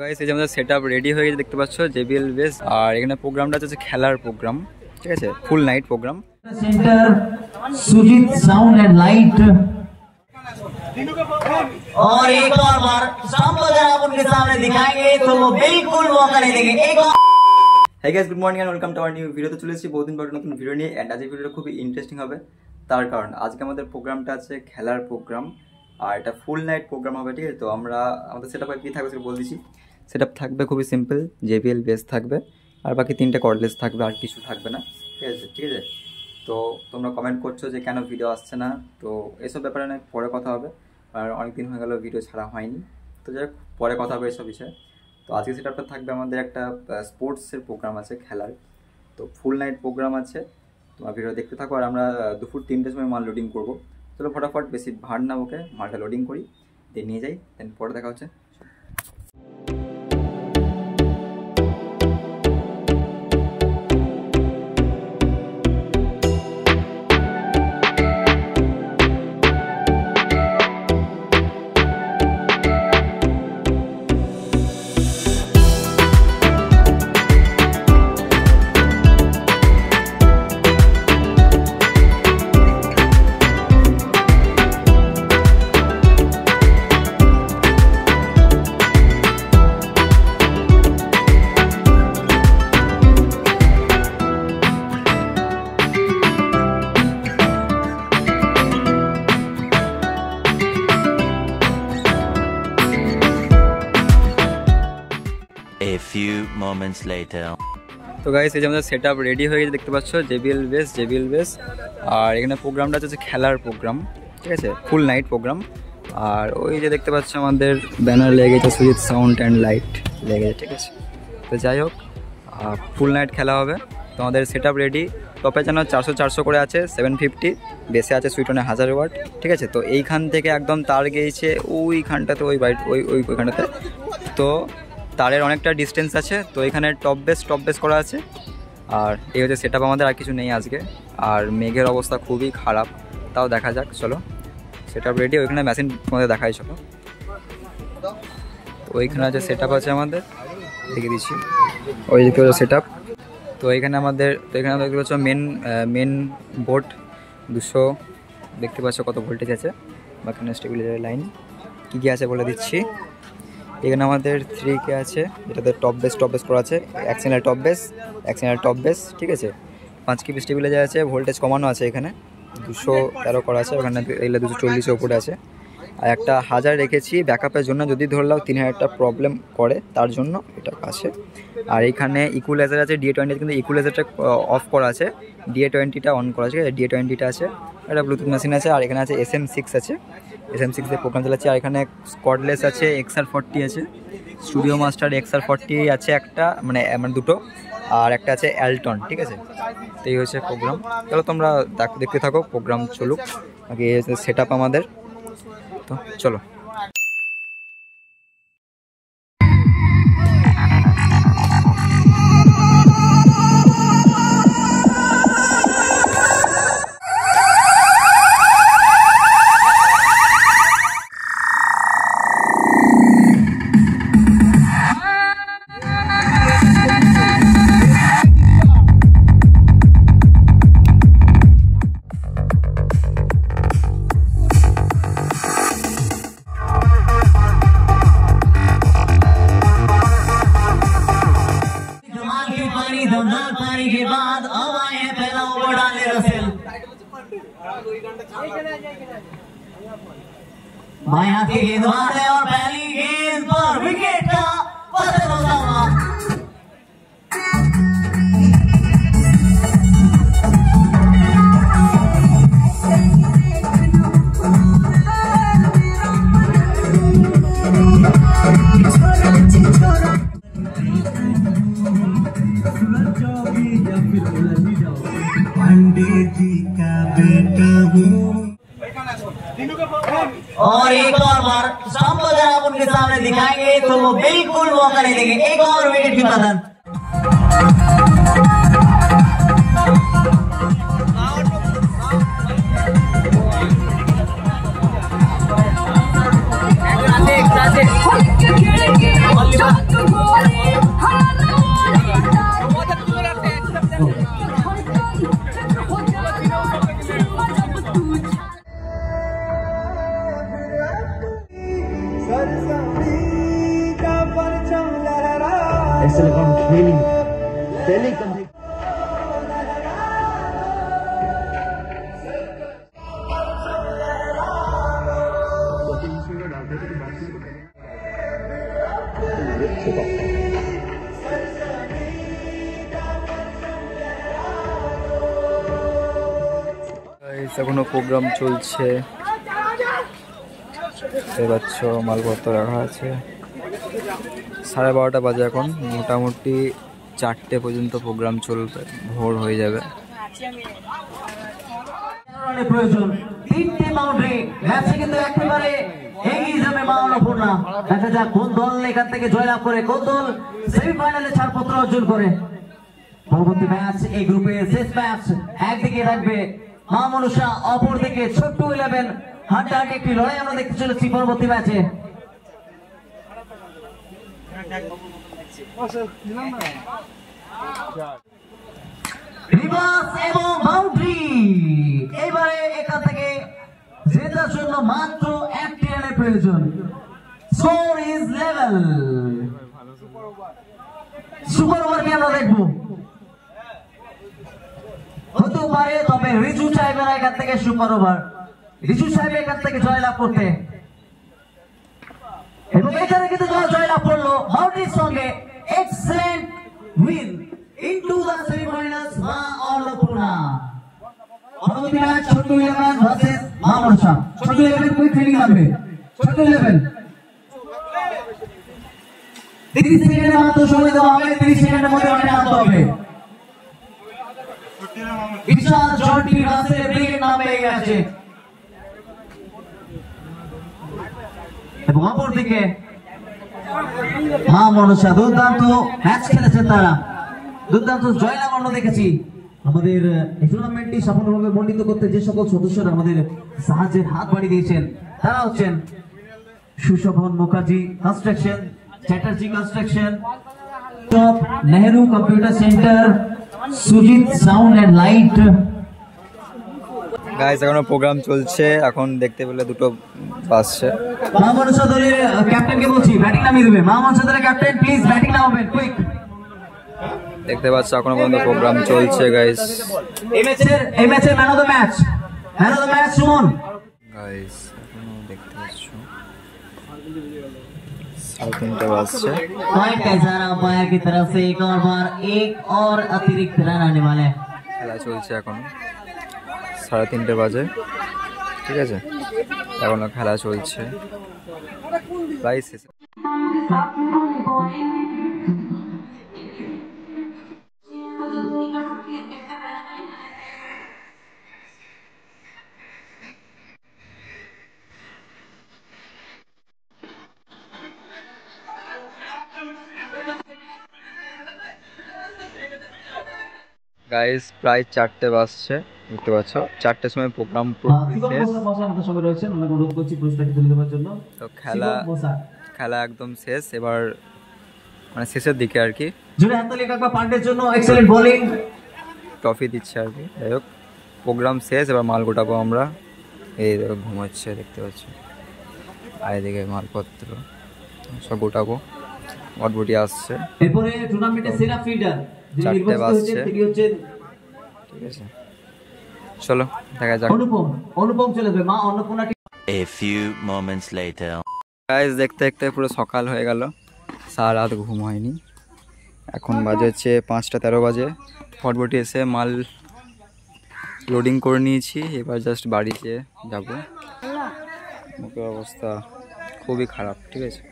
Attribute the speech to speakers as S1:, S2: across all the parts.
S1: Guys এই যে আমাদের সেটআপ রেডি হয়ে গেছে দেখতে পাচ্ছ JBL বেস আর এখানে প্রোগ্রামটা হচ্ছে খেলার প্রোগ্রাম ঠিক আছে full night programme
S2: centre Sujit sound and light और एक और बार स्टंप अगर आप उनके सामने दिखाएंगे तो वो बिल्कुल मौका नहीं देंगे एक और
S1: Hey guys, good morning and welcome to our new video. তো চলে এসেছি বহুদিন পর নতুন ভিডিও নিয়ে এন্ড আজকের ভিডিওটা খুবই ইন্টারেস্টিং হবে তার কারণ আজকে আমাদের প্রোগ্রামটা আছে খেলার প্রোগ্রাম আর এটা ফুল নাইট প্রোগ্রাম হবে ঠিক আছে। তো আমরা আমাদের সেটআপে কি থাকবে সেটা বলে দিচ্ছি। সেটআপ থাকবে খুবই সিম্পল, JBL বেস থাকবে আর বাকি তিনটে কর্ডলেস থাকবে আর কিছু থাকবে না ঠিক আছে। তো তোমরা কমেন্ট করছো যে কেন ভিডিও আসছে না, তো এসব ব্যাপারে না পরে কথা হবে আর অনেক দিন হয়ে গেল ভিডিও ছাড়া হয়নি, তো যাই হোক পরে কথা হবে এসব বিষয়ে। তো আজকে সেটআপটা থাকবে আমাদের একটা স্পোর্টসের প্রোগ্রাম আছে খেলার, তো ফুল নাইট প্রোগ্রাম আছে। তোমার ভিডিও দেখতে থাকো আর আমরা দুপুর 3টের সময় মাল লোডিং করবো। চলো ফটাফট বেশি ভাড় না ওকে মালটা লোডিং করি দিয়ে নিয়ে যাই, দেন পরে দেখা হচ্ছে।
S3: A few moments later.
S1: তো গাইস এই যে আমাদের সেটআপ রেডি হয়ে গেছে দেখতে পাচ্ছ JBL বেস আর এখানে প্রোগ্রামটা হচ্ছে খেলার প্রোগ্রাম ঠিক আছে ফুল নাইট প্রোগ্রাম। আর ওই যে দেখতে পাচ্ছ আমাদের ব্যানার লেগেছে সুজিত সাউন্ড অ্যান্ড লাইট লেগেছে ঠিক আছে। তো যাই হোক ফুল নাইট খেলা হবে। তো আমাদের সেটআপ রেডি, টপে যেন 400 করে আছে 750, বেসে আছে সুইটনে 1000 ওয়াট ঠিক আছে। তো এইখান থেকে একদম তার গিয়েছে ওইখানটাতে ওইখানটাতে, তো তারের অনেকটা ডিস্টেন্স আছে। তো এখানে টপ বেস করা আছে আর এই হচ্ছে সেটআপ আমাদের, আর কিছু নেই আজকে। আর মেঘের অবস্থা খুবই খারাপ, তাও দেখা যাক। চলো সেটআপ রেডি, ওইখানে মেশিন তোমাদের দেখাই চলো। তো ওইখানে আছে সেটআপ আছে আমাদের, দেখে দিচ্ছি ওই দিকে সেটআপ। তো এখানে আমাদের দেখতে পাচ্ছ মেন বোর্ড 200 দেখতে পাচ্ছ কত ভোল্টেজ আছে, বা এখানে স্টেবিলাইজার লাইন কী কী আছে বলে দিচ্ছি। এখানে আমাদের 3K আছে, এটাতে টপ বেস করা আছে, এক চ্যানেল টপ বেস ঠিক আছে। 5 KB স্টেবিলাইজার আছে, ভোল্টেজ কমানো আছে, এখানে 213 করা আছে, ওখানে এগুলো 240 ওপরে আছে। আর একটা 1000 রেখেছি ব্যাকআপের জন্য, যদি ধরলাও 3000টা প্রবলেম করে তার জন্য এটা আছে। আর এখানে ইকুয়ালাইজার আছে DA20, কিন্তু ইকুয়ালাইজারটা অফ করা আছে, DA20টা অন করা আছে, DA20টা আছে। একটা ব্লুটুথ মেশিন আছে আর এখানে আছে SM6 আছে, SM6 এর প্রোগ্রাম চালাচ্ছি। আর এখানে কর্ডলেস আছে, XR40 আছে, স্টুডিও মাস্টার XR40 আছে একটা, মানে দুটো, আর একটা আছে অ্যালটন ঠিক আছে। তো এই হচ্ছে প্রোগ্রাম। চলো তোমরা দেখতে থাকো, প্রোগ্রাম চলুক। আগে এই হচ্ছে সেটআপ আমাদের, তো চলো।
S2: पानी के बाद अब आए हैं पहला ओवर डालने रसेल, बाएं हाथ की गेंदबाज है और पहली गेंद पर विकेट का पतन होता हुआ और एक और बार स्टंप अगर आप उनके सामने दिखाएंगे तो वो बिल्कुल मौका नहीं देंगे। एक और विकेट की पतन।
S4: silicon training complete.
S1: এখনো প্রোগ্রাম চলছে, দেখতে পাচ্ছ মালপত্র রাখা আছে। 12:30 বাজে এখন, মোটামুটি 4টে পর্যন্ত প্রোগ্রাম চলবে, ভোর হয়ে যাবে।
S2: প্রয়োজন 3টে বাউন্ডারি ম্যাচে কিন্তু একেবারে এগিয়ে যাবে মা অন্নপূর্ণা। দেখা যাক কোন দল এখান থেকে জয়লাভ করে, কোন দল সেমিফাইনালে ছাড়পত্র অর্জন করে। পরবর্তী ম্যাচ এই গ্রুপের শেষ ম্যাচ, একদিকে থাকবে মা মনসা, অপরদিকে ছোট্ট 11। হাড্ডাহাড্ডি একটি লড়াই আমরা দেখতে চলেছি পরবর্তী ম্যাচে। রিভার্স এবং বাউন্ডারি, এবারে এখান থেকে জেতার জন্য মাত্র 1টি রানের প্রয়োজন। Score is level. Super over কি আমরা দেখবো, হতে পারে, তবে রিজু চাইবে না এখান থেকে সুপার ওভার। রিজু চাইবে এখান থেকে জয়লাভ করতে, এবং এখানে কিন্তু জয়লাভ করলো বাউন্ডারির সঙ্গে। Excellent win into the semifinals মা অন্নপূর্ণা। পরবর্তী ম্যাচ ছোট 11 ভার্সেস মা মনসা। ছোট 11 কুইক ফিল্ডিং হবে। ছোট 11 30 সেকেন্ডের মাত্র সময় দেওয়া হবে, 30 সেকেন্ডের মধ্যে রান আনতে হবে। বিশাল জর্টি রাসেল ব্রিগেড নামে এই ম্যাচে, এবং অপরদিকে মা মনসা দুর্দান্ত ম্যাচ খেলেছেন, তারা দুর্দান্ত জয়লাভ আমরা দেখেছি। আমাদের এই টুর্নামেন্টটি সফলভাবে মণ্ডিত করতে যে সকল সদস্যরা আমাদের সাহায্যের হাত বাড়িয়ে দিয়েছেন তারা হচ্ছেন Sushovan Mukherjee construction, Chatterjee construction, top Nehru computer centre, Sujit sound and light.
S1: Guys এখনো প্রোগ্রাম চলছে, এখন দেখতে পেলে দুটো বাজছে।
S2: মা মনসা দলের ক্যাপ্টেনকে বলছি ব্যাটিং নামিয়ে দেবে। মা মনসা দলের ক্যাপ্টেন প্লিজ ব্যাটিং নামাবেন কুইক।
S1: দেখতে পাচ্ছ এখনো পর্যন্ত প্রোগ্রাম চলছে গাইস।
S2: এই ম্যাচের man of the match, man of the match Suman.
S1: Guys এখনো দেখতে পাচ্ছ 3:30 বাজছে।
S2: पॉइंट कैसार अंपायर की तरफ से एक और बार एक और अतिरिक्त रन आने वाले हैं।
S1: খেলা চলছে এখন, 3:30 বাজে, ঠিক আছে, এখনো খেলা চলছে প্রায় শেষে। গাইস প্রায় 4টে বাজছে, দেখতে পাচ্ছ 4টের সময় প্রোগ্রাম শেষ। তো খেলা একদম শেষ, এবার মানে শেষের দিকে আর কি,
S2: পান্ডের জন্য এক্সেলেন্ট বোলিং,
S1: ট্রফি দিচ্ছে আর কি। যাই হোক প্রোগ্রাম শেষ, এবার মাল গোটাবো আমরা। এই দেখো ঘুমাচ্ছে, দেখতে পাচ্ছ, আর এদিকে মালপত্র সব গোটাবো। বটবটি আসছে,
S2: এরপরে টুর্নামেন্টের সেরা ফিল্ডার
S1: 4টে বাজছে, ঠিক আছে, চলো দেখা যাক।
S2: অনুপম চলে যাবে মা Annapurna.
S3: A few moments later.
S1: Guys দেখতে দেখতে পুরো সকাল হয়ে গেল, সারা রাত ঘুম হয়নি। এখন বাজে হচ্ছে 5:13 বাজে। ফটবটি এসে মাল লোডিং করে নিয়েছি, এবার জাস্ট বাড়িতে যাব। মুখের অবস্থা খুবই খারাপ, ঠিক আছে,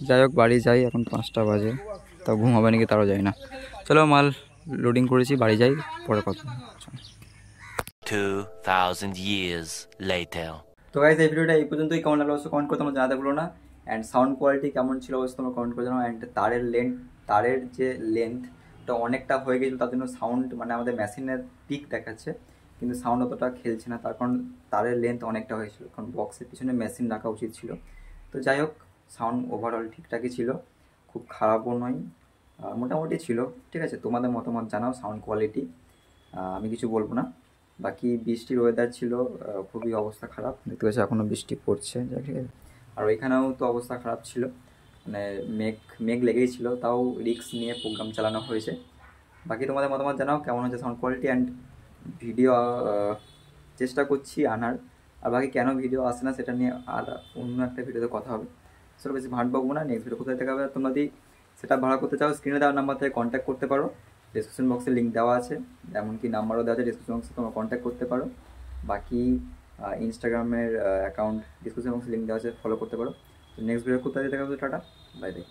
S1: যাই হোক বাড়ি যাই। এখন 5টা বাজে, তা ঘুম হবে নাকি তারও যায় না। চলো মাল লোডিং করেছি, বাড়ি যাই, পরে কথা।
S3: 2000 years later.
S1: তো গাইস এই ভিডিওটা এই পর্যন্তই। কেমন লাগলো অবশ্যই কমেন্ট করে তোমরা জানাতে ভুলো না। অ্যান্ড সাউন্ড কোয়ালিটি কেমন ছিল অবশ্যই তোমরা কমেন্ট করে জানাও। অ্যান্ড তারের যে লেন্থটা অনেকটা হয়ে গেছিলো, তার জন্য সাউন্ড মানে আমাদের মেশিনের পিক দেখাচ্ছে কিন্তু সাউন্ড অতটা খেলছে না, তার কারণ তারের লেন্থ অনেকটা হয়েছিল, কারণ বক্সের পিছনে মেশিন রাখা উচিত ছিল। তো যাই হোক সাউন্ড ওভারঅল ঠিকঠাকই ছিল, খুব খারাপও নয়, মোটামুটি ছিল, ঠিক আছে। তোমাদের মতামত জানাও সাউন্ড কোয়ালিটি, আমি কিছু বলবো না। বাকি বৃষ্টির ওয়েদার ছিল, খুবই অবস্থা খারাপ, দেখতে পাচ্ছি এখনও বৃষ্টি পড়ছে, যা ঠিক আছে। আর ওইখানেও তো অবস্থা খারাপ ছিল, মানে মেঘ লেগেই ছিল, তাও রিস্ক নিয়ে প্রোগ্রাম চালানো হয়েছে। বাকি তোমাদের মতামত জানাও কেমন হচ্ছে সাউন্ড কোয়ালিটি অ্যান্ড ভিডিও। চেষ্টা করছি আনার, আর বাকি কেন ভিডিও আসে না সেটা নিয়ে আর অন্য একটা ভিডিওতে কথা হবে। সেটা বেশি ভাট পাবো না, নেক্সট ভিডিও কোথায় দেখা হবে। তোমরা যদি সেটা ভাড়া করতে চাও স্ক্রিনে দেওয়ার নাম্বার থেকে কন্ট্যাক্ট করতে পারো, ডিসক্রিপশন বক্সে লিঙ্ক দেওয়া আছে, এমনকি নাম্বারও দেওয়া আছে ডিসক্রিপশন বক্সে, তোমরা কন্ট্যাক্ট করতে পারো। বাকি ইনস্টাগ্রামের অ্যাকাউন্ট ডিসক্রিপশন বক্সে লিঙ্ক দেওয়া আছে, ফলো করতে পারো। তো নেক্সট ভিডিও কোথায় দেখা হবে, টাটা বাই বাই।